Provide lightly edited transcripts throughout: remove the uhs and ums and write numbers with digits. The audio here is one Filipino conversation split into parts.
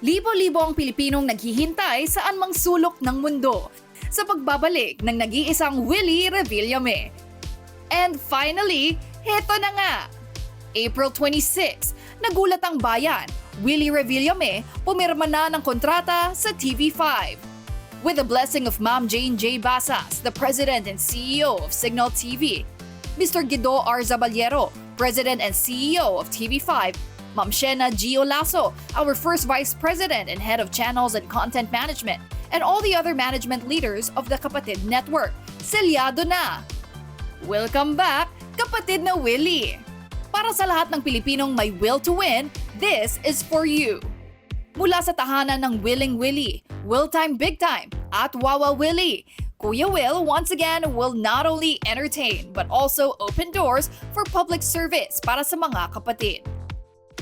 Libo-libo ang Pilipinong naghihintay sa anumang sulok ng mundo sa pagbabalik ng nag-iisang Willie Revillame. And finally, heto na nga! April 26, nagulat ang bayan, Willie Revillame pumirma na ng kontrata sa TV5. With the blessing of Ma'am Jane J. Basas, the President and CEO of Signal TV, Mr. Guido R. Zaballero, President and CEO of TV5, Ma'am Shena G. Olaso, our first Vice President and Head of Channels and Content Management, and all the other management leaders of the Kapatid Network, selyado na! Welcome back, Kapatid na Willie! Para sa lahat ng Pilipinong may will to win, this is for you! Mula sa tahanan ng Willing Willie, Will Time Big Time, at Wawa Willie, Kuya Will once again will not only entertain but also open doors for public service para sa mga kapatid.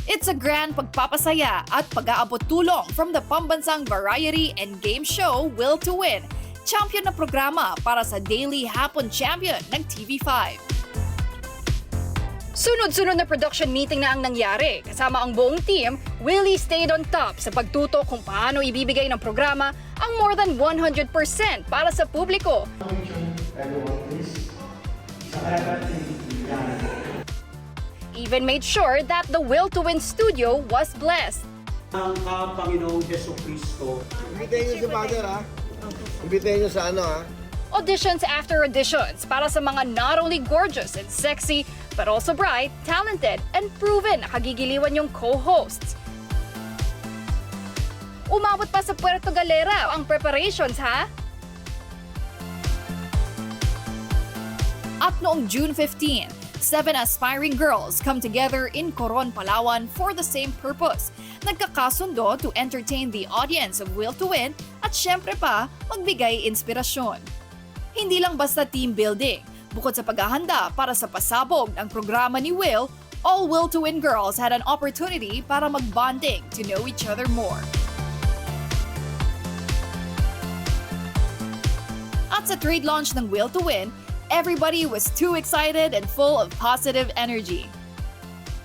It's a grand pagpapasaya at pag-aabot tulong from the pambansang variety and game show Will to Win, champion na programa para sa Daily Hapon Champion ng TV5. Sunod-sunod na production meeting na ang nangyari. Kasama ang buong team, Willie stayed on top sa pagtuto kung paano ibibigay ng programa ang more than 100% para sa publiko. Even made sure that the Will to Win studio was blessed. Ang Panginoong Jesu Cristo. Ibitayin nyo si Father, ha? Ibitayin nyo sa ano, ha? Auditions after auditions para sa mga not only gorgeous and sexy, but also bright, talented, and proven na kagigiliwan yung co-hosts. Umabot pa sa Puerto Galera ang preparations, ha? At noong June 15, 7 aspiring girls come together in Coron, Palawan for the same purpose. Nagkakasundo to entertain the audience of Will to Win at syempre pa, magbigay inspirasyon. Hindi lang basta team building. Bukod sa paghahanda para sa pasabog ng programa ni Will, all Will to Win girls had an opportunity para magbonding to know each other more. At sa trade launch ng Will to Win, everybody was too excited and full of positive energy.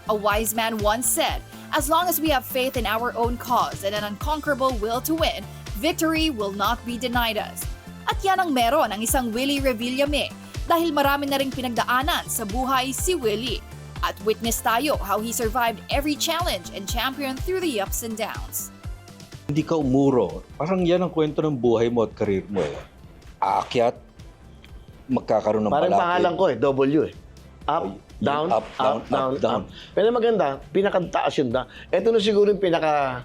A wise man once said, as long as we have faith in our own cause and an unconquerable will to win, victory will not be denied us. At yan ang meron ang isang Willie Revillame dahil marami na ring pinagdaanan sa buhay si Willie. At witness tayo how he survived every challenge and championed through the ups and downs. Hindi ka umuro. Parang yan ang kwento ng buhay mo at karir mo eh. Aakyat, magkakaroon ng Parang palaki. pangalan ko, W, eh. Up, down, Up, down, up, down. Pero maganda, pinakataas yun da. Ito na siguro yung pinaka...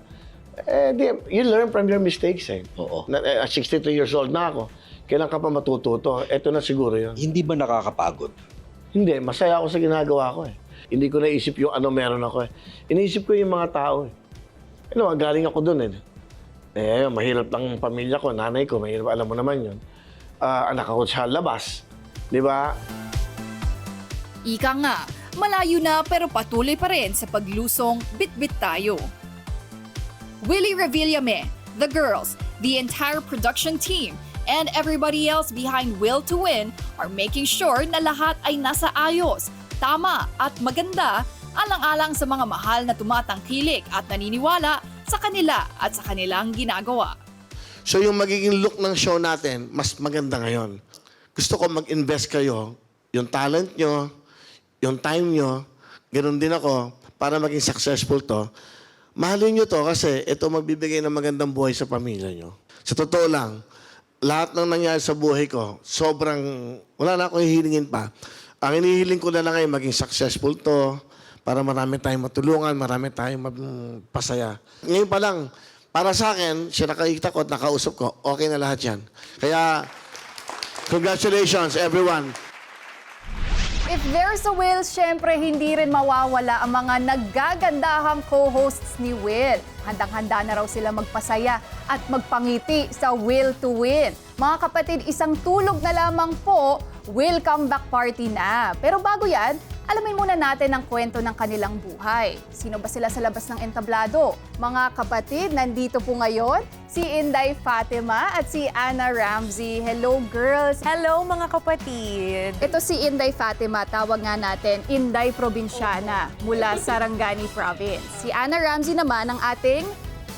you learn from your mistakes, eh. Oo. 62 years old na ako. Kailan ka pa matututo? Ito na siguro yun. Hindi ba nakakapagod? Hindi, masaya ako sa ginagawa ko, eh. Hindi ko naisip yung ano meron ako, eh. Iniisip ko yung mga tao, eh. Ano, galing ako dun, eh. Mahirap ang pamilya ko, nanay ko, mahirap, alam mo naman yun. Anak ako sa labas, di ba? Ika nga, malayo na pero patuloy pa rin sa paglusong bit-bit tayo. Willie Revillame, the girls, the entire production team, and everybody else behind Will to Win are making sure na lahat ay nasa ayos, tama at maganda, alang-alang sa mga mahal na tumatangkilik at naniniwala sa kanila at sa kanilang ginagawa. So yung magiging look ng show natin, mas maganda ngayon. Gusto ko mag-invest kayo, yung talent nyo, yung time nyo, ganoon din ako, para maging successful to. Mahalin nyo to kasi ito magbibigay ng magandang buhay sa pamilya nyo. Sa totoo lang, lahat ng nangyari sa buhay ko, sobrang, wala na akong hihilingin pa. Ang hinihiling ko na lang ay maging successful to, para marami tayong matulungan, marami tayong pasaya. Ngayon pa lang, para sa akin, siya nakikita ko at nakausap ko, okay na lahat yan. Kaya, congratulations everyone. If there's a Will, syempre hindi rin mawawala ang mga naggagandahang co-hosts ni Will. Handang-handa na raw sila magpasaya at magpangiti sa Will to Win. Mga kapatid, isang tulog na lamang po, Will comeback party na. Pero bago yan, alamin muna natin ang kwento ng kanilang buhay. Sino ba sila sa labas ng entablado? Mga kapatid, nandito po ngayon si Inday Fatima at si Ana Ramsey. Hello, girls! Hello mga kapatid! Ito si Inday Fatima, tawag nga natin Inday Probinsyana mula Sarangani Province. Si Ana Ramsey naman ang ating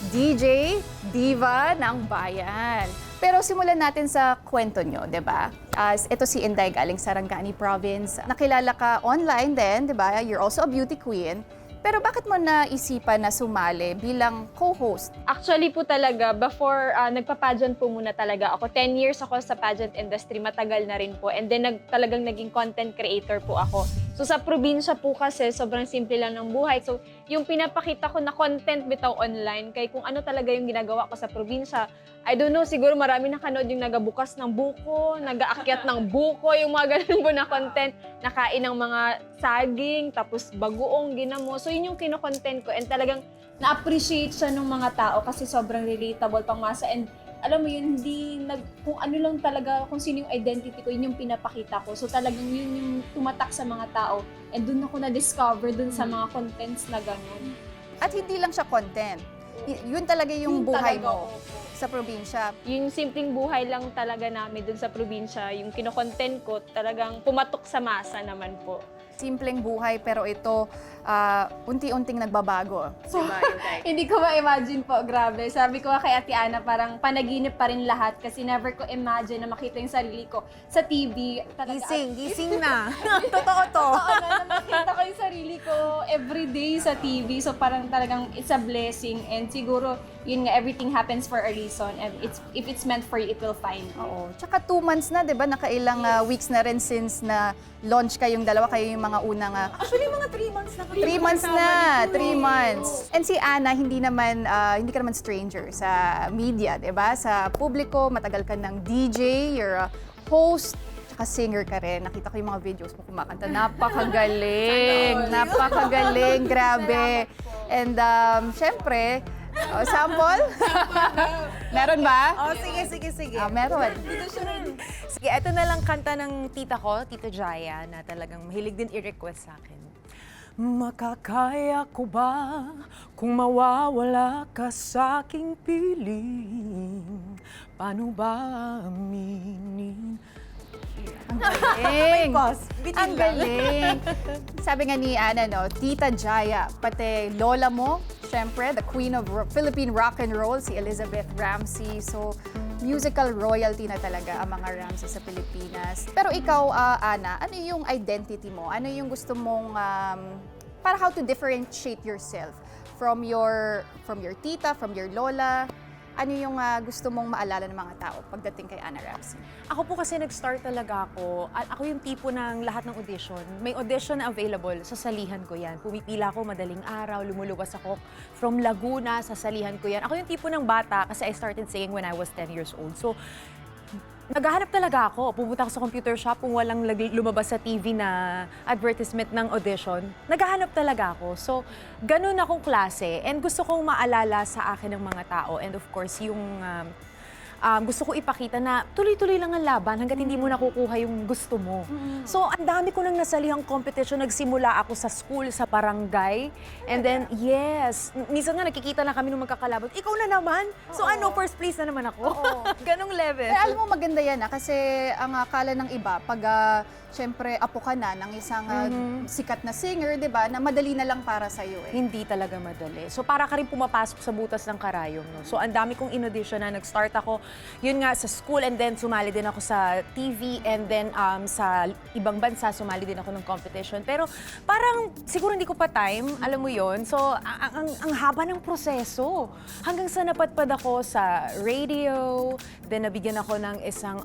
DJ, diva ng bayan. Pero simulan natin sa kwento nyo, di ba? As ito si Inday galing Sarangani Province. Nakilala ka online din, di ba? You're also a beauty queen. Pero bakit mo naisipan na sumali bilang co-host? Actually po talaga, before nagpa-pageant po muna talaga ako. 10 years ako sa pageant industry, matagal na rin po. And then talagang naging content creator po ako. So sa probinsya po kasi, sobrang simple lang ng buhay. So yung pinapakita ko na content bitaw online, kay kung ano talaga yung ginagawa ko sa probinsya, I don't know, siguro marami nakanood yung nagabukas ng buko, nagaakyat ng buko, yung mga ganun po na content, nakain ng mga saging, tapos bagoong ginamo. So yun yung kino-content ko and talagang na-appreciate siya ng mga tao kasi sobrang relatable pang masa and alam mo yun, kung ano lang talaga, kung sino yung identity ko, yun yung pinapakita ko. So talagang yun yung tumatak sa mga tao and dun ako na-discover dun sa mga contents na ganun. At hindi lang siya content. Yun talaga yung buhay talaga, mo opo. sa probinsya. Yung simpleng buhay lang talaga namin dun sa probinsya, yung kino-content ko, talagang pumatok sa masa naman po. Simpleng buhay pero ito unti-unting nagbabago. So, hindi ko ma-imagine po, grabe. Sabi ko kay Ate Ana, parang panaginip pa rin lahat kasi never ko imagine na makita yung sarili ko sa TV. Talaga, Gising na. Totoo to. Oo na makita ko yung sarili ko everyday sa TV. So parang talagang it's a blessing and siguro yun nga, everything happens for a reason and if it's meant for you, it will find you. Oo. Tsaka 2 months na, di ba? Nakailang weeks na rin since na launch kayong dalawa, kayo yung mga unang... Actually, mga 3 months na. 3 months na! 3 months! And si Ana, hindi ka naman stranger sa media, di ba? Sa publiko, matagal ka ng DJ, you're a host, tsaka singer ka rin. Nakita ko yung mga videos mo kumakanta. Napakagaling! Napakagaling! Grabe! And syempre, sample? Meron ba? Oh, sige. Meron. Sige, ito na lang kanta ng tita ko, Tita Jaya, na talagang mahilig din i-request sa akin. Makakaya ko ba kung mawawala ka sa aking piling? Paano ba aminin? Ang galing. Ang lang. galing. Sabi nga ni Ana, no, Tita Jaya, pati lola mo, syempre, the queen of Philippine rock and roll, si Elizabeth Ramsey. So, musical royalty na talaga ang mga Ramsey sa Pilipinas. Pero ikaw, Ana, ano yung identity mo? Ano yung gusto mong, para how to differentiate yourself from your tita, from your lola? Ano yung gusto mong maalala ng mga tao pagdating kay Ana Ramsey? Ako po kasi nag-start talaga ako. Ako yung tipo ng lahat ng audition. May audition na available, sasalihan ko yan. Pumipila ako madaling araw, lumuluwas ako from Laguna, sasalihan ko yan. Ako yung tipo ng bata kasi I started singing when I was 10 years old. So, naghahanap talaga ako. Pupunta ako sa computer shop kung walang lumabas sa TV na advertisement ng audition. Naghahanap talaga ako. So, ganun akong klase. And gusto kong maalala sa akin ng mga tao. And of course, yung gusto ko ipakita na tuloy-tuloy lang ang laban hanggat hindi mo nakukuha yung gusto mo. So, ang dami ko nang nasalihang competition. Nagsimula ako sa school, sa barangay. And then, yes, minsan nga nakikita na kami nung magkakalaban. Ikaw na naman? So, first place na naman ako. Ganong level. Pero alam mo, maganda yan kasi ang akala ng iba, pag syempre apo ka na ng isang sikat na singer, di ba, na madali na lang para sa'yo eh. Hindi talaga madali. So, para ka rin pumapasok sa butas ng karayom. No? So, ang dami kong in-audition na nag-start ako, yun nga, sa school, and then sumali din ako sa TV, and then sa ibang bansa, sumali din ako ng competition. Pero parang, siguro hindi ko pa time, alam mo yun. So, ang haba ng proseso. Hanggang sa napadpad ako sa radio, then nabigyan ako ng isang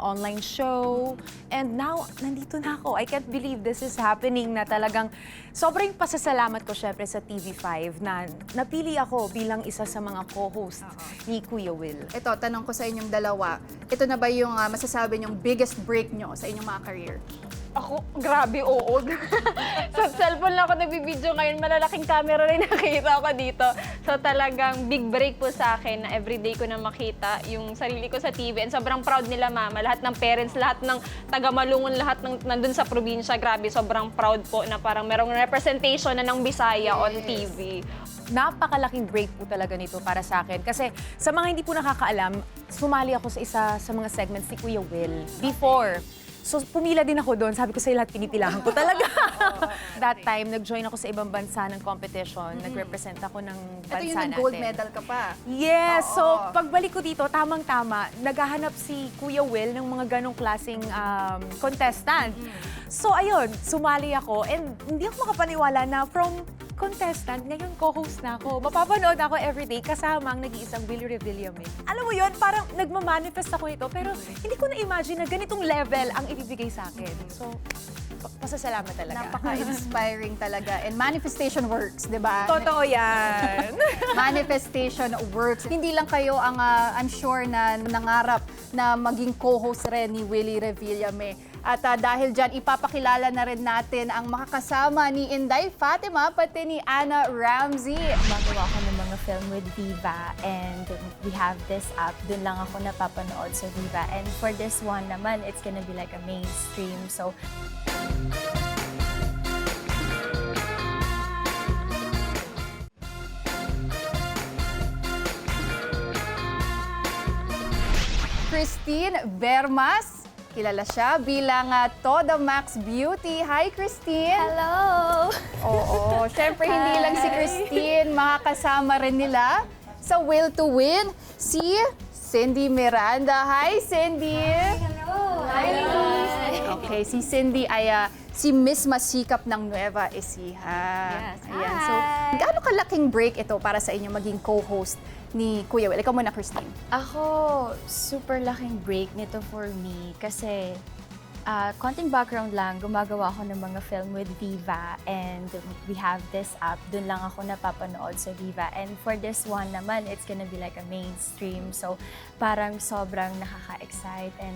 online show, and now, nandito na ako. I can't believe this is happening na talagang sobrang pasasalamat ko syempre sa TV5 na napili ako bilang isa sa mga co-host ni Kuya Will. Ito, tanong ko sa inyong dalawa, ito na ba yung masasabi niyong biggest break nyo sa inyong mga career? Ako, grabe, oo. Sa cellphone lang ako nagbibideo ngayon, malalaking camera rin nakikita ko dito. So talagang big break po sa akin na everyday ko na makita yung sarili ko sa TV. And sobrang proud nila mama, lahat ng parents, lahat ng taga-Malungon, lahat ng nandun sa probinsya. Grabe, sobrang proud po na parang merong representation na ng Bisaya on TV. Napakalaking break po talaga nito para sa akin. Kasi sa mga hindi po nakakaalam, sumali ako sa isa sa mga segments ni Kuya Will before. So pumila din ako doon. Sabi ko sa lahat, pinipilahan ko talaga. That time, nag-join ako sa ibang bansa ng competition. Nag-represent ako ng Ito bansa yung natin. nag-gold medal ka pa. Yes! Oo. So, pagbalik ko dito, tamang-tama, naghahanap si Kuya Will ng mga ganong klaseng contestant. So, ayun, sumali ako. And hindi ako makapaniwala na from contestant, ngayon co-host na ako. Mapapanood ako everyday kasama ang nag-iisang Willie Revillame. Alam mo yun, parang nagmamanifest ako nito, pero hindi ko na-imagine na ganitong level ang ibibigay sa akin. So, pasasalamat talaga. Napaka-inspiring talaga. And manifestation works, di ba? Totoo yan. Manifestation works. Hindi lang kayo ang, I'm sure, na nangarap na maging co-host rin ni Willie Revillame. At dahil dyan, ipapakilala na rin natin ang makakasama ni Inday Fatima pati ni Anna Ramsey. Gumagawa ako ng mga film with Viva and we have this app. Doon lang ako napapanood sa Viva. And for this one naman, it's gonna be like a mainstream. So, Christine Vermas. Kilala siya bilang Toda Max Beauty. Hi, Christine! hello! Oo, syempre hindi lang si Christine, makakasama rin nila sa Will to Win si Cindy Miranda. Hi, Cindy! Hello! Okay, si Cindy ay si Miss Masikap ng Nueva Ecija. Yes, Ayan. hi! So, gaano kalaking break ito para sa inyo maging co-host ni Kuya Will? Ikaw muna, Christine. Ako, super laking break nito for me kasi konting background lang, gumagawa ako ng mga film with Viva and we have this app. Doon lang ako napapanood sa Viva. And for this one naman, it's gonna be like a mainstream. So, parang sobrang nakaka-excite and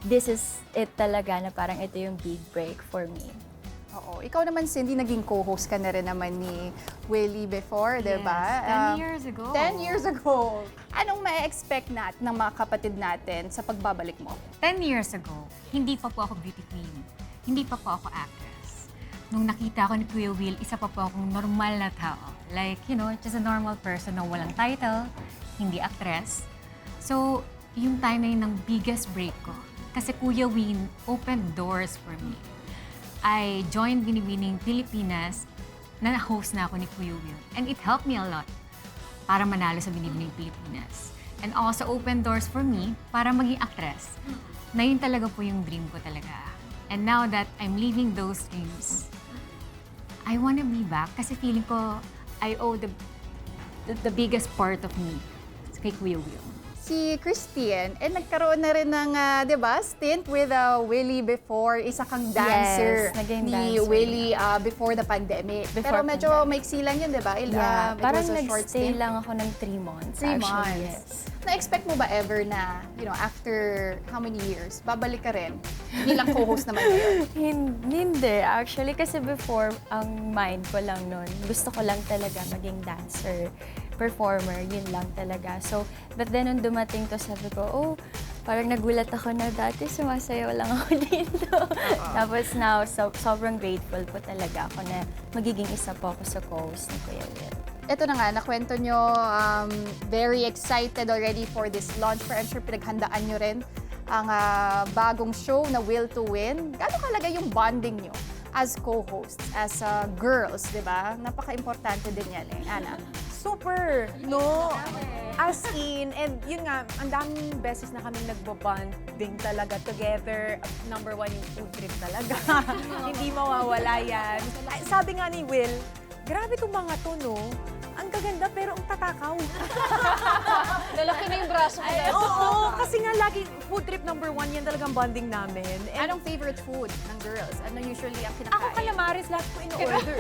this is it talaga na parang ito yung big break for me. Oo. Ikaw naman, Cindy, naging co-host ka na rin naman ni Willie before, di ba? 10 years ago. 10 years ago. Anong ma-expect natin ng mga kapatid natin sa pagbabalik mo? 10 years ago, hindi pa po ako beauty queen. Hindi pa po ako actress. Nung nakita ko ni Kuya Will, isa pa po akong normal na tao. Like, you know, just a normal person na walang title, hindi actress. So, yung time na yun ng biggest break ko. Kasi Kuya Will opened doors for me. I joined Binibining Pilipinas na host na ako ni Kuya Will. And it helped me a lot para manalo sa Binibining Pilipinas. And also open doors for me para maging actress. Na yun talaga po yung dream ko talaga. And now that I'm living those dreams, I wanna be back kasi feeling ko I owe the biggest part of me kay Kuya Will. Si Christine, nagkaroon na rin ng, di ba, stint with Willie before. Isa kang dancer Yes, naging ni dancer. Willie before the pandemic. Pero Before medyo pandemic. maiksi lang yun, di ba? Yeah, It parang was a short nag-stay stint. lang ako ng 3 months. 3 actually, months. yes. Na-expect mo ba ever na, you know, after how many years, babalik ka rin? Bilang co-host naman ngayon. Hindi, actually. Kasi before, ang mind ko lang nun, gusto ko lang talaga maging dancer, performer, yun lang talaga. So, but then nung dumating to, sabi ko, oh, parang nagulat ako na dati sumasayaw lang ako dito. Tapos now, sobrang grateful po talaga ako na magiging isa po ako sa co-host ni Kuya Will. Ito na nga, nakwento nyo, very excited already for this launch. Pero I'm sure pinaghandaan nyo rin ang bagong show na Will to Win. Gaano kalaga yung bonding nyo as co-hosts, as girls, di ba? Napaka-importante din yan eh, Ana. Super, no? As in, and yun nga, ang daming beses na kaming nagbabonding talaga together. Number 1 yung food trip talaga. Hindi mawawala yan. Ay, sabi nga ni Will, grabe tong mga to, no? Ang gaganda pero ang tatakaw. Lalaki na yung braso ko na. Oo, kasi nga lagi food trip number 1, yan talagang bonding namin. And Anong favorite food ng girls? Ano usually ang kinakain? ako calamares, lahat ko in-order.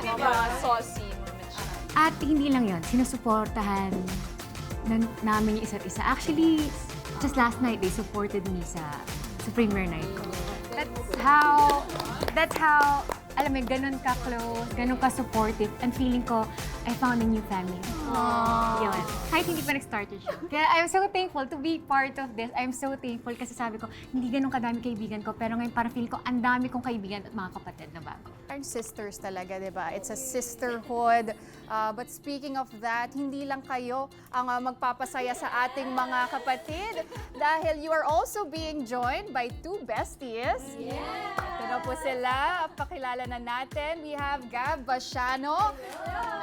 Mga saucy, mga mature. At hindi lang yon, sinusuportahan namin yung isa't isa. Actually, just last night, they supported me sa premiere night ko. That's how, alam mo, ganun ka-close, ganun ka-supportive, and feeling ko, I found a new family. Yun. Kahit hindi pa nag-start yung show. Kaya I'm so thankful to be part of this. I'm so thankful kasi sabi ko, hindi ganun kadami kaibigan ko, pero ngayon para feel ko, ang dami kong kaibigan at mga kapatid na bago. Parang sisters talaga, di ba? It's a sisterhood. But speaking of that, hindi lang kayo ang magpapasaya sa ating mga kapatid dahil you are also being joined by two besties. Yeah! Ito na po sila. Pakilala na natin. We have Gab Basiano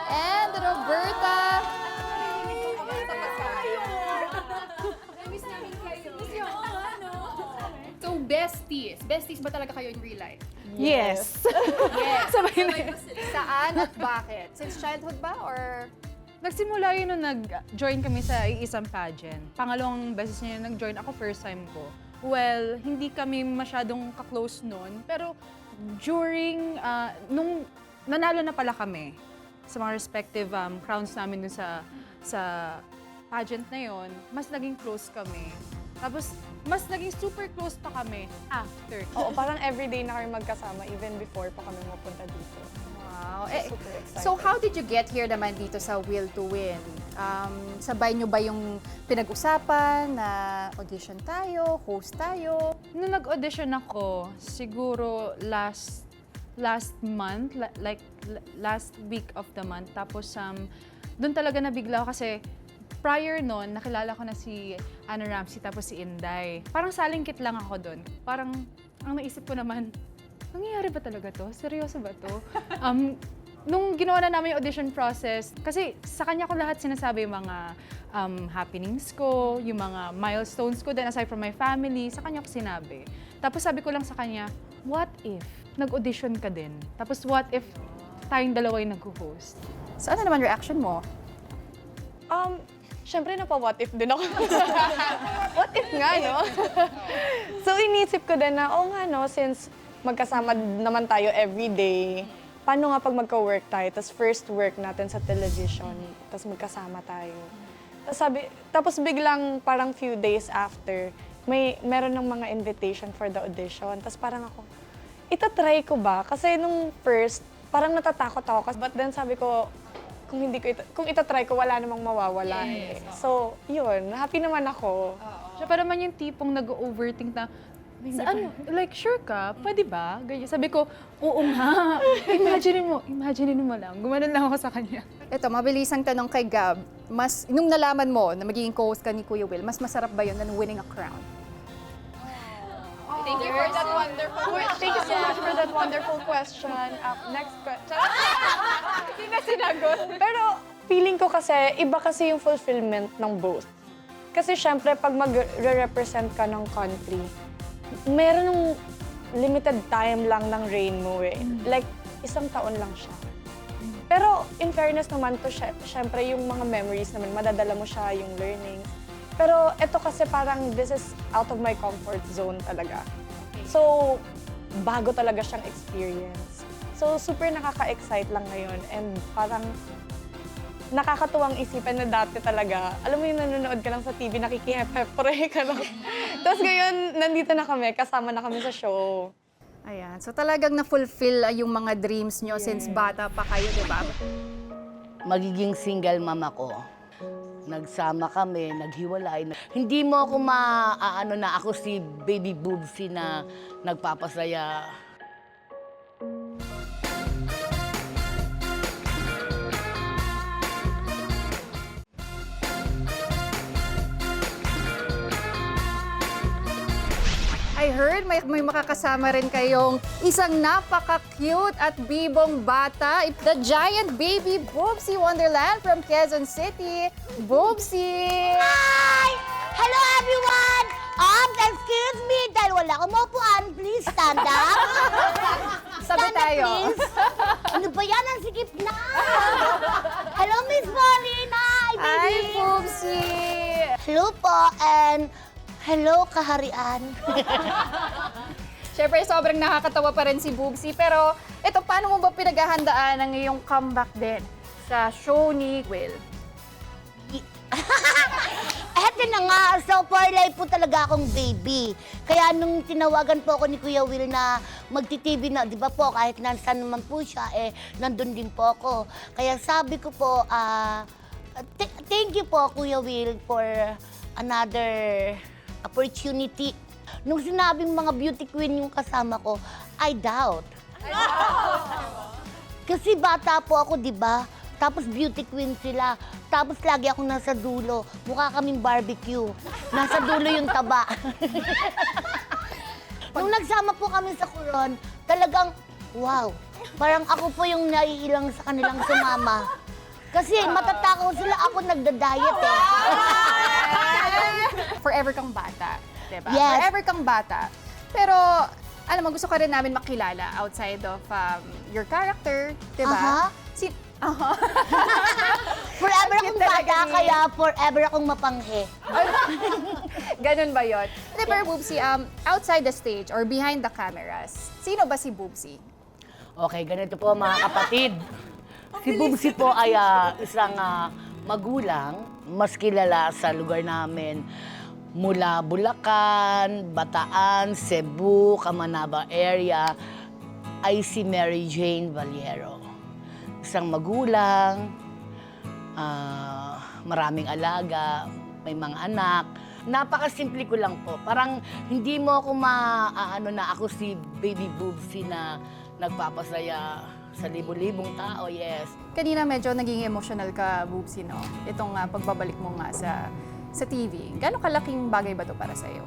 and Roberta. So, besties. Besties ba talaga kayo in real life? Yes. Yes. Sabay na yun. Saan at bakit? Since childhood ba or... Nagsimula yun nung nag-join kami sa isang pageant. Pangalawang beses niya yun nag-join ako, first time ko. Well, hindi kami masyadong ka-close noon. Pero during, nung nanalo na pala kami sa mga respective crowns namin dun sa pageant na yon, mas naging close kami. Tapos, mas naging super close pa kami after. Oo, parang everyday na kami magkasama even before pa kami mapunta dito. Wow. Super excited. So how did you get here naman dito sa Will to Win? Sabay nyo ba yung pinag-usapan na audition tayo, host tayo? Nung nag-audition ako, siguro last month, last week of the month. Tapos doon talaga nabigla ako kasi prior nun, nakilala ko na si Anna Ramsey tapos si Inday. Parang salingkit lang ako doon. Parang ang naisip ko naman, nangyayari ba talaga to? Seryoso ba to? Nung ginawa na namin yung audition process, kasi sa kanya ko lahat sinasabi yung mga happenings ko, yung mga milestones ko, then aside from my family, sa kanya ko sinabi. Tapos sabi ko lang sa kanya, what if nag-audition ka din? Tapos what if tayong dalawa yung nag-host? So ano naman reaction mo? Siyempre, napa-what if din ako. What if nga, no? So, inisip ko din na, nga, no, since magkasama naman tayo everyday, paano nga pag magka-work tayo, tapos first work natin sa television, tapos magkasama tayo. Tapos biglang parang few days after, meron ng mga invitation for the audition. Tapos parang ako, itatry ko ba? Kasi nung first, parang natatakot ako. But then sabi ko, kung itatry ko, wala namang mawawala. Yes. So, yun. Happy naman ako. Siya pa naman yung tipong nag-overthink na, ano, like, sure ka? Pwede ba? Ganyan. Sabi ko, oo nga. Imagine mo lang. Gumanon lang ako sa kanya. Ito, mabilisang tanong kay Gab. Nung nalaman mo na magiging co-host ka ni Kuya Will, mas masarap ba yun than winning a crown? Thank you for that wonderful Thank you so much for that wonderful question. Next question. Hindi na sinagot. Pero feeling ko kasi, iba kasi yung fulfillment ng both. Kasi syempre, pag mag-represent ka ng country, meron ng limited time lang ng reign mo eh. Like, 1 taon lang siya. Pero in fairness naman to, syempre yung mga memories naman, madadala mo siya, yung learning. Pero ito kasi parang this is out of my comfort zone talaga. So, bago talaga siyang experience. So, super nakaka-excite lang ngayon and parang nakakatuwang isipan na dati talaga. Alam mo yung nanonood ka lang sa TV, nakikihep-hep-pray ka lang. Tapos ngayon, nandito na kami, kasama na kami sa show. Ayan. So talagang na-fulfill yung mga dreams nyo since bata pa kayo, di ba? Magiging single mom ako. Nagsama kami, naghiwalay. Hindi mo ako maaano na ako si baby boobsy na nagpapasaya. I heard may makakasama rin kayong isang napaka-cute at bibong bata, the giant baby Boobsy Wonderland from Quezon City. Boobsy! Hi! Hello everyone! Excuse me, dahil wala akong maupuan, please stand up. Sabi Stand up, tayo. please. Ano ba yan? Ang sikip na! Hello, Miss Paulina! Hi, baby! Hi, Boobsy! Hello po, and hello, kaharian. Siyempre, sobrang nakakatawa pa rin si Boobsy. Pero, ito, paano mo ba pinaghahandaan ang iyong comeback din sa show ni Will? Eto na nga, so for life po talaga akong baby. Kaya nung tinawagan po ako ni Kuya Will na magti-TV na, di ba po, kahit nasan naman po siya, nandun din po ako. Kaya sabi ko po, thank you po, Kuya Will, for another opportunity. Nung sinabing mga beauty queen yung kasama ko, I doubt. Kasi bata po ako, di ba? Tapos beauty queen sila. Tapos lagi akong nasa dulo. Mukha kaming barbecue. Nasa dulo yung taba. Nung nagsama po kami sa Coron, talagang, wow. Parang ako po yung naiilang sa kanilang sumama. Kasi matatakaw sila, ako nagda-diet eh. Forever kang bata, diba? Yes. Forever kang bata. Pero, alam mo, gusto ka rin namin makilala outside of your character, diba? Aha. Forever akong Cute talaga bata, ni- kaya forever akong mapanghe. Ganun ba yun? Hindi, pero Boobsy, outside the stage or behind the cameras, sino ba si Boobsy? Okay, ganito po mga kapatid. Si Boobsy po ay isang magulang, mas kilala sa lugar namin mula Bulacan, Bataan, Cebu, Camanaba area, ay si Mary Jane Valiero. Isang magulang, maraming alaga, may mga anak. Napakasimple ko lang po. Parang hindi mo ako maaano na ako si Baby Boobsy na nagpapasaya sa libo-libong tao, yes. Kanina medyo naging emotional ka, Boobsy, no? Itong pagbabalik mo nga sa TV. Gano'ng kalaking bagay ba to para sa'yo?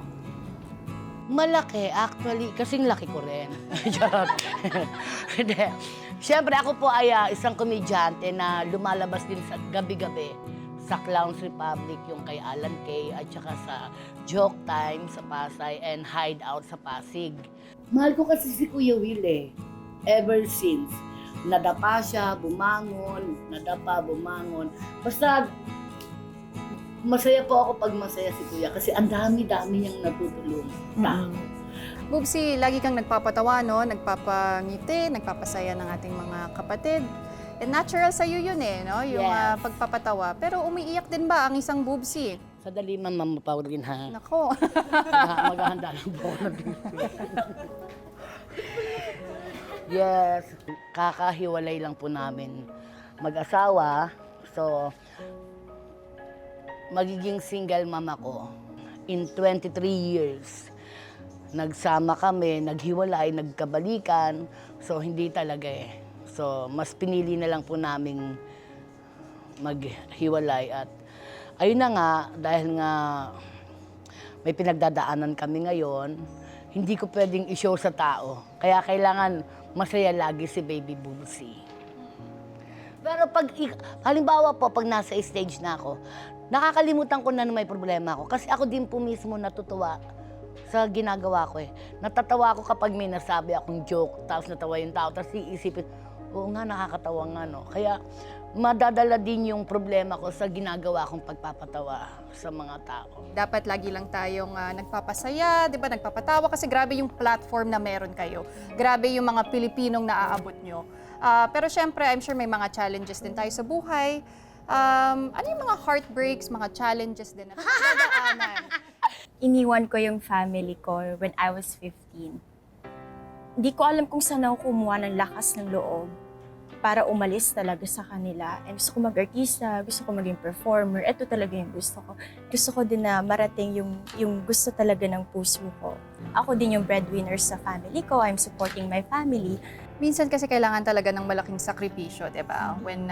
Malaki, actually, kasing laki ko rin. Charot. Hindi. Siyempre, ako po ay isang komedyante na lumalabas din sa gabi-gabi sa Clowns Republic, yung kay Alan Kay, at saka sa Joke Time sa Pasay and Hideout sa Pasig. Mahal ko kasi si Kuya Will eh. Ever since. Nadapa siya, bumangon, nadapa, bumangon. Basta, masaya po ako pag masaya si Kuya kasi ang dami-dami niyang natutulong. Boobsy, lagi kang nagpapatawa, no? Nagpapangiti, nagpapasaya ng ating mga kapatid. And natural sa'yo yun eh, no? Yung Yes. pagpapatawa. Pero umiiyak din ba ang isang Boobsy? Sadali, Mama Pauline, ha? Nako. Maghahanda lang po ako ng Yes. Kakahiwalay lang po namin mag-asawa. So, magiging single mom ako in 23 years. Nagsama kami, naghiwalay, nagkabalikan. So, hindi talaga eh. So, mas pinili na lang po naming maghiwalay. At ayun na nga, dahil nga may pinagdadaanan kami ngayon, hindi ko pwedeng i-show sa tao. Kaya kailangan masaya lagi si Baby Boobsy. Pero halimbawa po, pag nasa stage na ako, nakakalimutan ko na may problema ako. Kasi ako din po mismo natutuwa sa ginagawa ko eh. Natatawa ako kapag may nasabi akong joke, tapos natawa yung tao, tapos iisipin, oo nga, nakakatawa nga, no? Kaya madadala din yung problema ko sa ginagawa kong pagpapatawa sa mga tao. Dapat lagi lang tayong nagpapasaya, di ba? Nagpapatawa kasi grabe yung platform na meron kayo. Grabe yung mga Pilipinong naaabot nyo. Pero syempre, I'm sure may mga challenges din tayo sa buhay. Ano yung mga heartbreaks, mga challenges din na pinagdadaanan? Iniwan ko yung family ko when I was 15. Hindi ko alam kung saan ako kumuha ng lakas ng loob para umalis talaga sa kanila. And gusto ko mag-artista, gusto ko maging performer. Ito talaga yung gusto ko. Gusto ko din na marating yung gusto talaga ng puso ko. Ako din yung breadwinner sa family ko. I'm supporting my family. Minsan kasi kailangan talaga ng malaking sakripisyo, di ba? When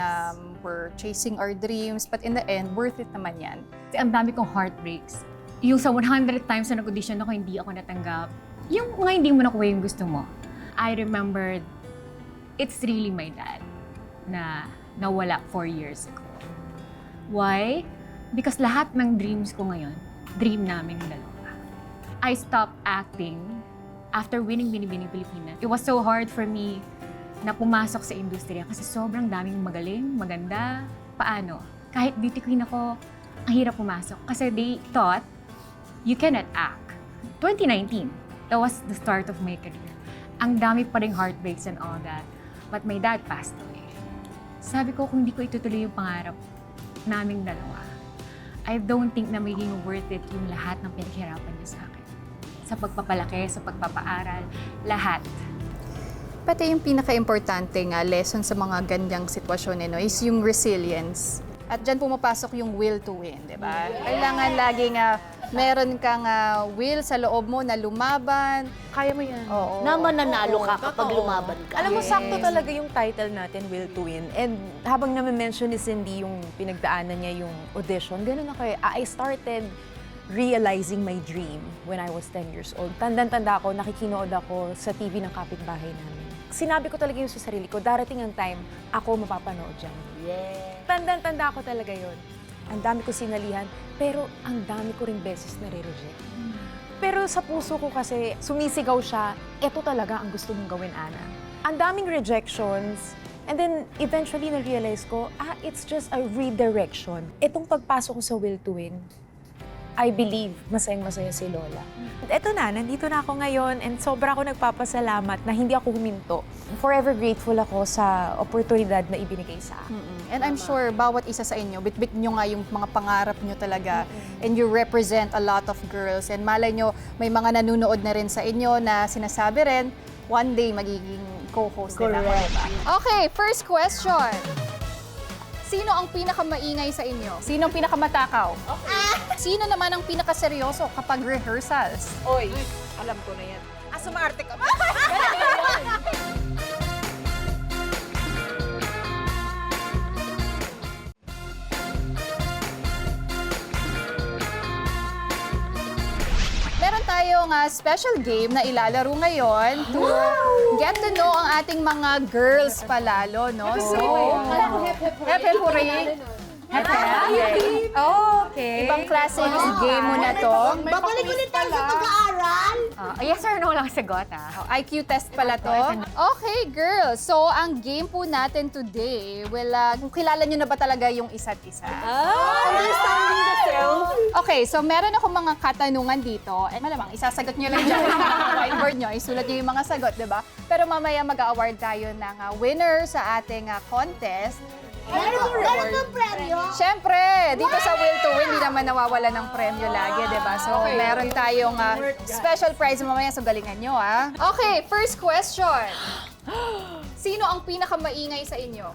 we're chasing our dreams, but in the end, worth it naman yan. Ang dami kong heartbreaks. Yung sa 100 times na nag-audition ako, hindi ako natanggap. Yung mga hindi mo nakuha yung gusto mo. I remembered, it's really my dad na nawala 4 years ago. Why? Because lahat ng dreams ko ngayon, dream namin dalawa. I stopped acting after winning Binibining Pilipinas. It was so hard for me na pumasok sa industriya kasi sobrang daming magaling, maganda. Paano? Kahit beauty queen ako, ang hirap pumasok. Kasi they thought, you cannot act. 2019, that was the start of my career. Ang dami pa ring heartbreaks and all that. But my dad passed away. Sabi ko, kung di ko itutuloy yung pangarap naming dalawa, I don't think na magiging worth it yung lahat ng pinaghirapan niya sa akin. Sa pagpapalaki, sa pagpapaaral, lahat. Pati yung pinaka-importante nga lesson sa mga ganyang sitwasyon is yung resilience. At dyan pumapasok yung will to win, di ba? Kailangan laging meron kang will sa loob mo na lumaban. Kaya mo yan. Oo. Na mananalo ka kapag Totoo. lumaban ka. Alam mo, sakto talaga yung title natin, Will to Win. And habang naman-mention ni Cindy yung pinagdaanan niya yung audition, ganun ako eh. I started realizing my dream when I was 10 years old. Tandang-tanda ako, nakikinood ako sa TV ng kapitbahay namin. Sinabi ko talaga yun sa sarili ko, darating ang time, ako mapapanood dyan. Yeah. Tandang-tanda ko talaga yun. Ang dami ko sinalihan, pero ang dami ko rin beses nare-reject. Pero sa puso ko kasi, sumisigaw siya, eto talaga ang gusto mong gawin, Ana. Ang daming rejections, and then eventually na-realize ko, it's just a redirection. Etong pagpasok ko sa Will to Win, I believe masayang-masaya si Lola. Eto na, nandito na ako ngayon and sobra ako nagpapasalamat na hindi ako huminto. Forever grateful ako sa oportunidad na ibinigay sa akin. And I'm sure bawat isa sa inyo, bit-bit nyo nga yung mga pangarap nyo talaga. And you represent a lot of girls. And malay nyo, may mga nanonood na rin sa inyo na sinasabi rin, one day magiging co-host din ako. Correct. Diba? Okay, first question. Sino ang pinakamaingay sa inyo? Sino ang pinakamatakaw? Sino naman ang pinakaseryoso kapag rehearsals? Oy, alam ko na yan. Sumarte ka. Meron tayong special game na ilalaro ngayon to get to know ang ating mga girls palalo, no? So, hep hep hooray. Hep hep. Okay. Ibang klase ng game mo na to. Babalik ulit tayo sa pag-aaral. Yes or no lang sagot, IQ test pala to. Okay, girls. So, ang game po natin today, kung kilala nyo na ba talaga yung isa't isa? Understanding the self. Okay, so meron akong mga katanungan dito. Malamang, isasagot nyo lang dyan sa whiteboard nyo. Isulat nyo yung mga sagot, di ba? Pero mamaya mag-award tayo ng winner sa ating contest. Meron bang premyo? Siyempre, dito sa Will to Win, hindi naman nawawala ng premyo lagi, di ba? So, meron tayong special prize mamaya, so galingan nyo, Okay, first question. Sino ang pinakamaingay sa inyo?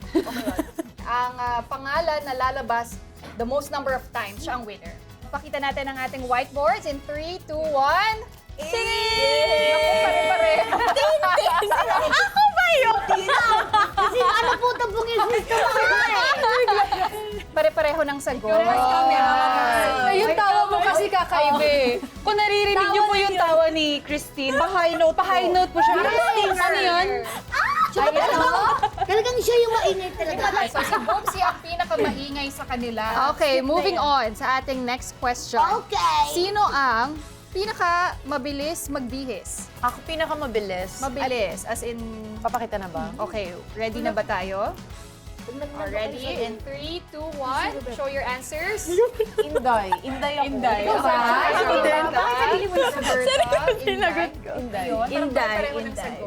Ang pangalan na lalabas the most number of times, siya ang winner. Pakita natin ang ating whiteboards in 3, 2, 1. Ako, pare-pareho. Ako ba yun? Kasi ano po ito pong isisto mo? Pare-pareho ng sagot. Yung tawa mo kasi kakaiba. Kung naririnig niyo po yung tawa ni Christine, pa-high note po siya. Christine, ano yun? Talagang siya yung mainit talaga. So, si Boobsy ang pinakamaingay sa kanila. Okay, moving on sa ating next question. Okay. Sino ang pinaka-mabilis magbihis? Ako pinakamabilis. Mabilis, as in... Papakita na ba? Okay, ready na ba tayo? Ready? In 3, 2, 1, show your answers. Inday. Inday ako. Inday. Ikaw ba? Bakit sarili mo yung sagot? Inday. Inday. Inday.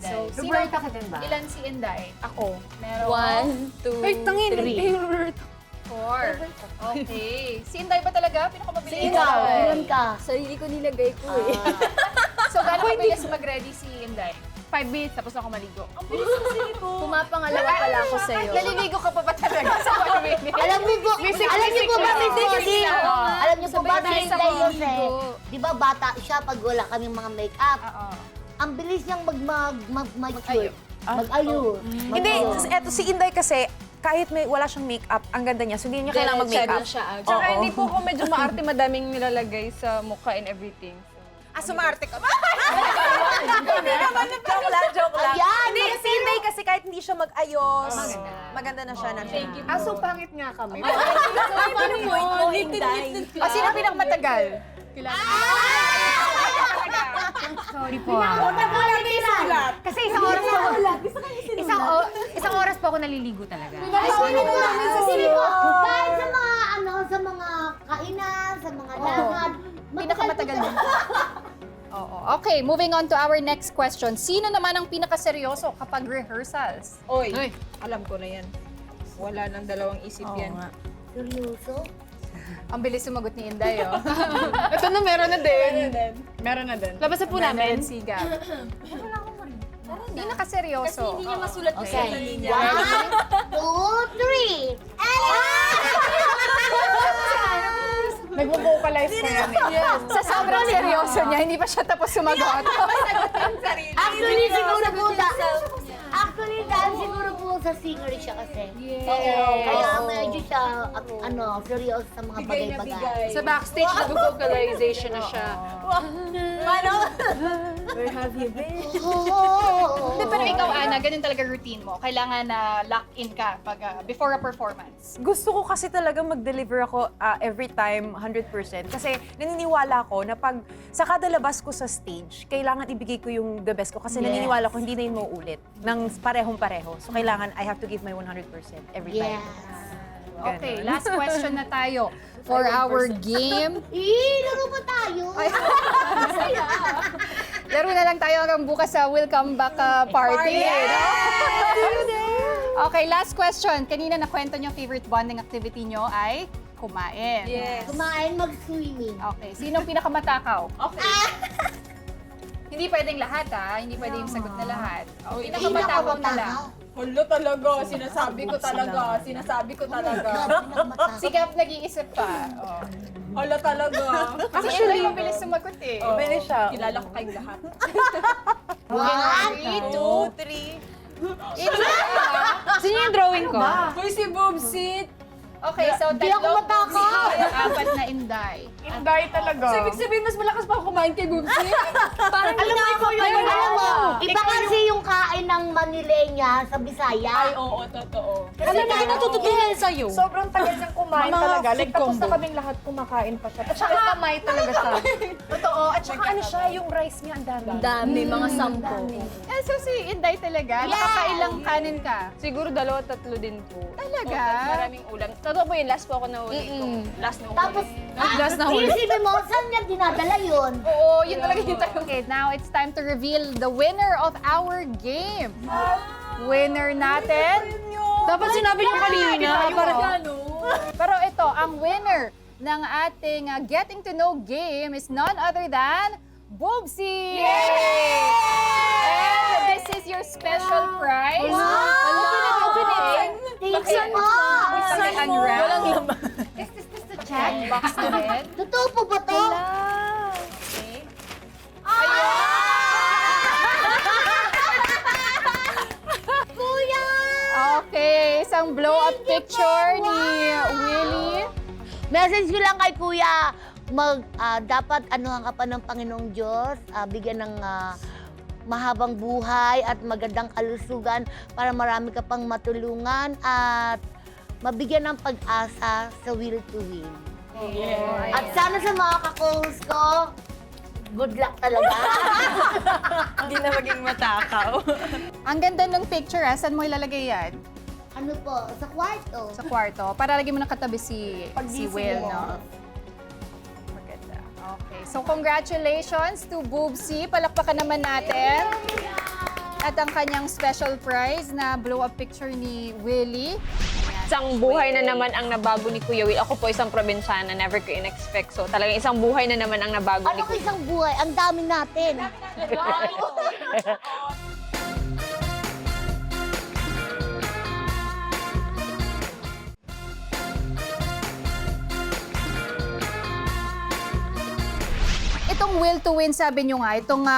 So, sino, Roberta ka din ba? ilan si Inday? Ako. Meron. 1, 2, 4. Okay. Si Inday ba talaga? Pinakamabilis? Ikaw, ilan ka? Sarili ko nilagay ko So, gano'ng kabilis mag-ready si Inday? 5 minutes, tapos ako maligo. Pumapangalawa pala ako sa'yo. Naliligo ka pa ba talaga sa 1 minute? Alam niyo po ba, Miss Cody? Alam niyo po ba, Miss Cody? Di ba bata siya pag wala kaming mga make-up? Ang bilis niyang mag-mature. Mag-ayo. Hindi, eto si Inday kasi, kahit wala siyang make-up, ang ganda niya. So, hindi niya kailangan mag-make-up. Tsaka hindi po ako medyo maarte, madaming nilalagay sa mukha and everything. Sumarte ka ba? Joke lang. Ayan, Hindi, si Inday kasi kahit hindi siya mag-ayos, maganda na siya. Thank you. Aso pangit nga kami. Paano point mo, Inday? Sino pinakamatagal? Sorry po. Kasi isang oras po ako naliligo talaga. Kahit sa mga sa mga kainan, sa mga lakad. Pinakamatagal din. Oo. Okay, moving on to our next question. Sino naman ang pinakaseryoso kapag rehearsals? Oy, alam ko na yan. Wala nang dalawang isip yan. Seryoso? Ang bilis sumagot ni Inday, oh. Ito na, meron na din. Meron na din. Labas na po namin. Si Gab. Hindi nakaseryoso. Hindi niya masulat Okay. 1, 2, 3. life ko yun. Sa sobrang seryoso niya, hindi pa siya tapos sumagot. Actually, siguro po Actually, dahil siguro po sa singer siya kasi. Kaya medyo siya, seryoso sa mga bagay-bagay. Sa backstage, nag-vocalization na siya. Where have you been? Hindi, pero ikaw, Ana, ganun talaga routine mo. Kailangan na lock in ka pag, before a performance. Gusto ko kasi talaga mag-deliver ako every time 100%. Kasi naniniwala ko na pag sa kada labas ko sa stage, kailangan ibigay ko yung the best ko. Kasi naniniwala ko hindi na yun mauulit ng parehong-pareho. So kailangan I have to give my 100% every time. Okay, last question na tayo for our game. Laro pa tayo. Laro na lang tayo hanggang bukas sa Welcome Back Party. No? Okay, last question. Kanina nakwento nyo favorite bonding activity nyo ay kumain. Kumain, mag-swimming. Okay, sinong pinakamatakaw? Okay. Hindi pwedeng lahat Hindi pwedeng yung sagot na lahat. Okay, pinakamatakaw na lang. Hala talaga, sinasabi ko talaga. Si Gab nag-iisip pa. Hala talaga. Kasi actually, mabilis sumagot eh. Bilis siya. Kilala ko kayong lahat. 1, 2, 3. Sino yung drawing ko? Hoy, si Boobsit! Okay, so Di ako matakaw. apat na Inday. Inday talaga. So, ibig sabihin, mas malakas pa ako kumain kay Boobsit? Parang Alam mo, iba kasi yung kain ng Manilenya sa Bisaya. Ay, oo, totoo. Alam mo, natututunan sa'yo. Sobrang tagal niyang kumain talaga. Like, tapos na kaming lahat kumakain pa siya. At saka kamay talaga siya. Totoo. At saka ano siya, yung rice niya, ang dami. Dami, mga 10. So si Inday talaga, nakakailang kanin ka? Siguro 2-3 din po. Talaga? Maraming ulam. Totoo po yun, last po ako nahuli ko. Last na Tapos, Last na huli. isipin mo, saan niya dinadala yun? Oo, yun talaga yung tanong. Okay, now it's time to reveal the winner of our game. Winner natin. Dapat sinabi niyo kanina. Pero ito, ang winner ng ating Getting to Know game is none other than Boobsy! And this is your special prize. Tingnan mo! Bakit unwrap? Walang laman. Is this the check box na rin? Totoo po ba to? Okay. Kuya! Okay, isang blow-up picture ni Willie. Message ko lang kay Kuya, dapat anuhan ka pa ng Panginoong Diyos, bigyan ng mahabang buhay at magandang kalusugan para marami ka pang matulungan at mabigyan ng pag-asa sa Will to Win. At sana sa mga ka-co-host ko, good luck talaga. Hindi na maging matakaw. Ang ganda ng picture, saan mo ilalagay yan? Ano po, sa kwarto. Sa kwarto. Para lagi mo nakatabi si Will, mo. no? Maganda. Okay. So, congratulations to Boobsy. Palakpakan naman natin. At ang kanyang special prize na blow-up picture ni Willie. Isang buhay na naman ang nabago ni Kuya Will. Ako po isang probinsyana, never ko in-expect. So talagang isang buhay na naman ang nabago ni Ano ko Kuya. isang buhay? Ang dami natin. Itong Will to Win, sabi nyo nga, itong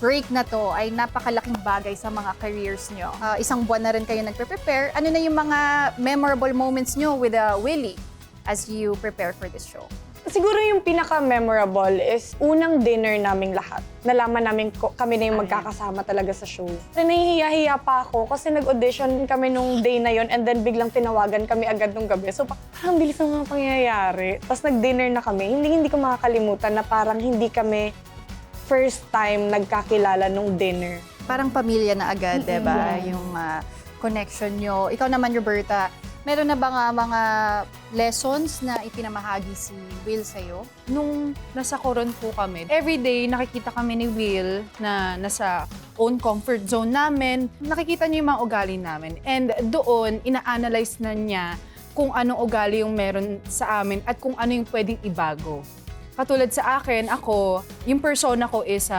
break na to ay napakalaking bagay sa mga careers nyo. Isang buwan na rin kayo nagpe-prepare. Ano na yung mga memorable moments nyo with Willie as you prepare for this show? Siguro yung pinaka-memorable is unang dinner naming lahat. Nalaman namin kami na yung magkakasama talaga sa show. Nahihiya-hiya pa ako kasi nag-audition kami nung day na yon and then biglang tinawagan kami agad nung gabi. So parang bilis ng mga pangyayari. Tapos nag-dinner na kami. Hindi ko makakalimutan na parang hindi kami first time nagkakilala nung dinner. Parang pamilya na agad, diba? Yung connection nyo. Ikaw naman, Roberta, meron na ba mga lessons na ipinamahagi si Will sa'yo? Nung nasa Coron po kami, everyday nakikita kami ni Will na nasa own comfort zone namin. Nakikita niya yung mga ugali namin. And doon, ina-analyze na niya kung anong ugali yung meron sa amin at kung ano yung pwedeng ibago. Katulad sa akin, yung persona ko is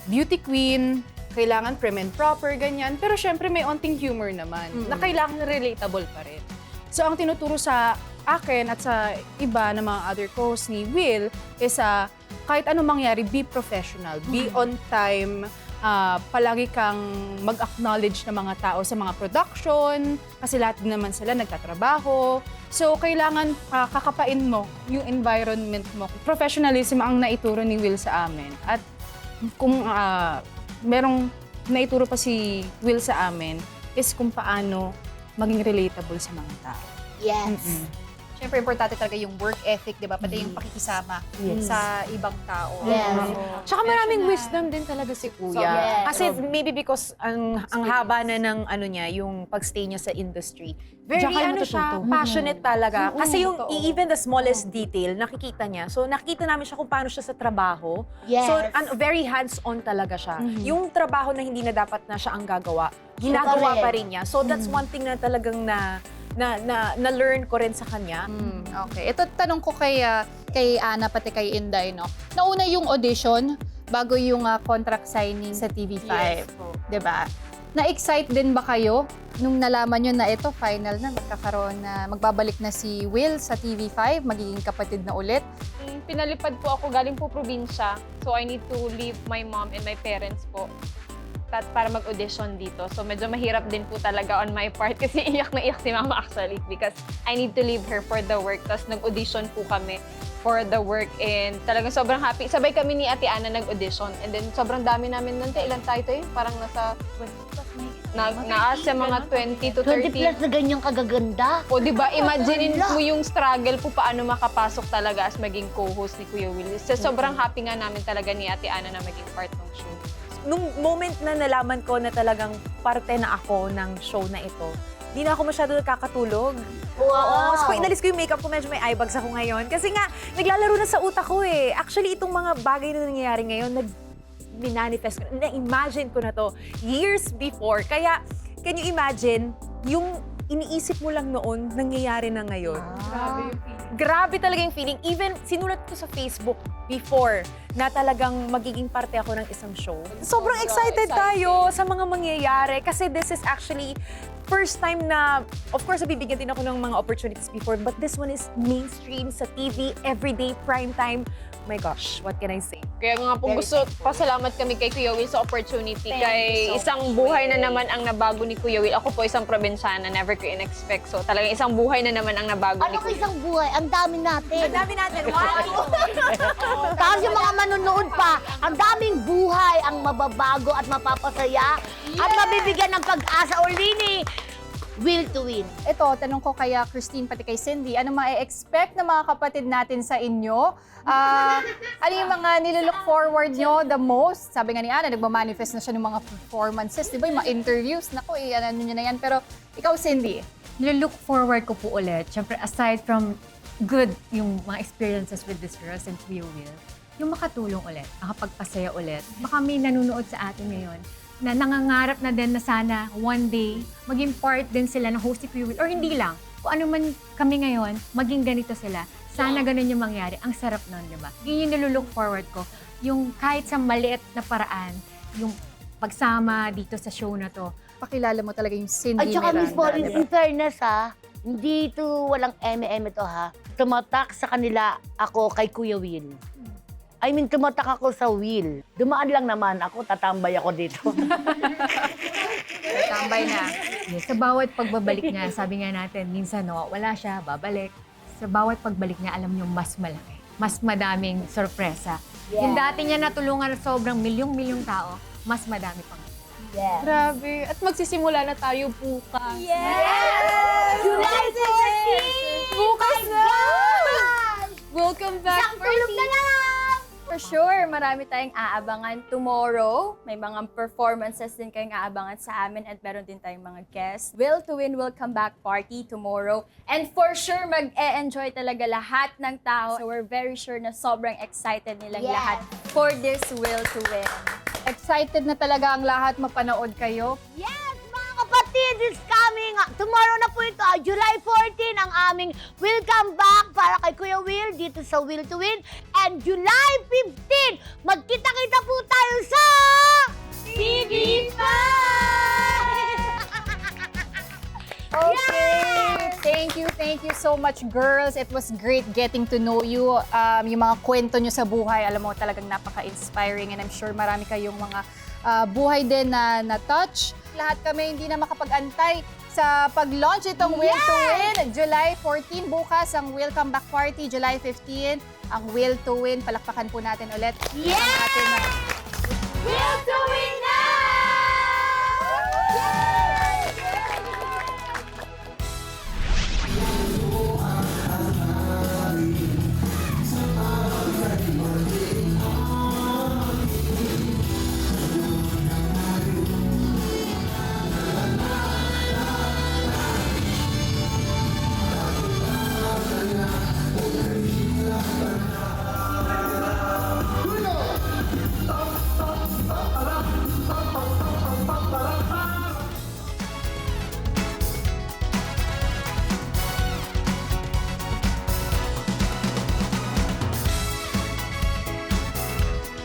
beauty queen, kailangan prim and proper, ganyan. Pero syempre may onting humor naman, na kailangan relatable pa rin. So ang tinuturo sa akin at sa iba na mga other co-hosts ni Will is kahit anong mangyari, be professional, be on time, palagi kang mag-acknowledge ng mga tao sa mga production kasi lahat din naman sila nagtatrabaho. So, kailangan kakapain mo yung environment mo. Professionalism ang naituro ni Will sa amin. At kung merong naituro pa si Will sa amin is kung paano maging relatable sa mga tao. Yes. Siyempre, importante talaga yung work ethic, di ba? Pati yung pakikisama sa ibang tao. Yes. Tsaka maraming wisdom din talaga si Kuya. Yes. Kasi maybe because ang haba na ng niya, yung pagstay niya sa industry. Very Tsaka siya, natututo. passionate talaga. Kasi yung totoo. even the smallest detail, nakikita niya. So nakikita namin siya kung paano siya sa trabaho. Yes. So very hands-on talaga siya. Yung trabaho na hindi na dapat na siya ang gagawa, ginagawa Correct. pa rin niya. So that's one thing na talagang na-learn ko rin sa kanya. Okay. Ito tanong ko kay Ana pati kay Inday, no? Nauna yung audition bago yung contract signing sa TV5. Yes. 'Di ba? Na-excite din ba kayo nung nalaman nyo na ito final na magkakaroon na magbabalik na si Will sa TV5, magiging kapatid na ulit? Pinalipad po ako, galing po probinsya. So I need to leave my mom and my parents po para mag-audition dito. So medyo mahirap din po talaga on my part kasi iyak na iyak si mama actually because I need to leave her for the work. Tapos nag-audition po kami for the work and talagang sobrang happy. Sabay kami ni Ate Ana nag-audition and then sobrang dami namin nun. Ilan tayo to yun? Parang nasa naasa mga 20 to 20 plus 30. na ganyang kagaganda. O di ba imaginein mo yung struggle po paano makapasok talaga as maging co-host ni Kuya Will. So, sobrang happy nga namin talaga ni Ate Ana na maging part ng show. Nung moment na nalaman ko na talagang parte na ako ng show na ito, di na ako masyado nakakatulog. Oo. So, kung inalis ko yung makeup ko, medyo may eye bags ako ngayon. Kasi nga, naglalaro na sa utak ko eh. Actually, itong mga bagay na nangyayari ngayon, minanifest ko, na-imagine ko na to years before. Kaya, can you imagine, yung iniisip mo lang noon, nangyayari na ngayon. Grabe talaga yung feeling. Even sinulat ko sa Facebook before na talagang magiging parte ako ng isang show. Sobrang excited tayo sa mga mangyayari kasi this is actually first time na, of course, nabibigyan din ako ng mga opportunities before, but this one is mainstream sa TV, everyday, prime time. My gosh, what can I say? Kaya nga po gusto, pasalamat kami kay Kuya Will sa opportunity. Kay isang buhay na naman ang nabago ni Kuya Will. Ako po isang probinsyana, never ko in-expect. So talagang isang buhay na naman ang nabago ni Ano ko Kuya. isang buhay? Ang dami natin. Ang dami natin. Wow! Tapos yung mga manonood pa, ang daming buhay ang mababago at mapapasaya at mabibigyan ng pag-asa o lini. Will to win. Ito, tanong ko kaya Christine pati kay Cindy, ano ma-expect ng mga kapatid natin sa inyo? Ano yung mga nilook forward nyo the most? Sabi nga ni Ana, nagmamanifest na siya ng mga performances. Di ba yung mga interviews? Naku, ano nyo na yan. Pero ikaw, Cindy. Nilook forward ko po ulit. Siyempre, aside from good yung mga experiences with this girls and Kuya Will, yung makatulong ulit, makapagpasaya ulit. Baka may nanonood sa atin ngayon na nangangarap na din na sana one day maging part din sila ng host ni Kuya Will. Or hindi lang. Kung ano man kami ngayon, maging ganito sila. Sana ganun yung mangyari. Ang sarap nun, di ba? Yun yung nilook forward ko. Yung kahit sa maliit na paraan, yung pagsama dito sa show na to. Pakilala mo talaga yung Cindy At saka Miranda. Miss Pauline, di ba? in fairness hindi ito walang ito Tumatak sa kanila ako kay Kuya Will. I mean, tumatak ako sa Will. Dumaan lang naman ako, tatambay ako dito. Tambay na. Yes, sa bawat pagbabalik niya, sabi nga natin, minsan wala siya, babalik. Sa bawat pagbalik niya, alam niyo, mas malaki. Mas madaming sorpresa. Yung dati niya natulungan na sobrang milyong-milyong tao, mas madami pang. Yes. Grabe. At magsisimula na tayo bukas. Yes! July 14! Bukas na! God! Welcome back Isang tulog na lang! For sure, marami tayong aabangan tomorrow. May mga performances din kayong aabangan sa amin at meron din tayong mga guests. Will to Win will come back party tomorrow. And for sure, mag-e-enjoy talaga lahat ng tao. So we're very sure na sobrang excited nilang Yes. lahat for this Will to Win. Excited na talaga ang lahat mapanood kayo. Yes, mga kapatid, it's coming. Tomorrow na po ito, July 14, ang aming Welcome Back para kay Kuya Will dito sa Will to Win. And July 15, magkita-kita po tayo sa TV5! Okay. Thank you so much, girls. It was great getting to know you. Yung mga kwento nyo sa buhay, alam mo, talagang napaka-inspiring. And I'm sure marami kayong mga buhay din na na-touch. Lahat kami hindi na makapag-antay sa pag-launch itong Will to Win. July 14 bukas ang Will Comeback Party. July 15 ang Will to Win. Palakpakan po natin ulit. Yes! Ang ating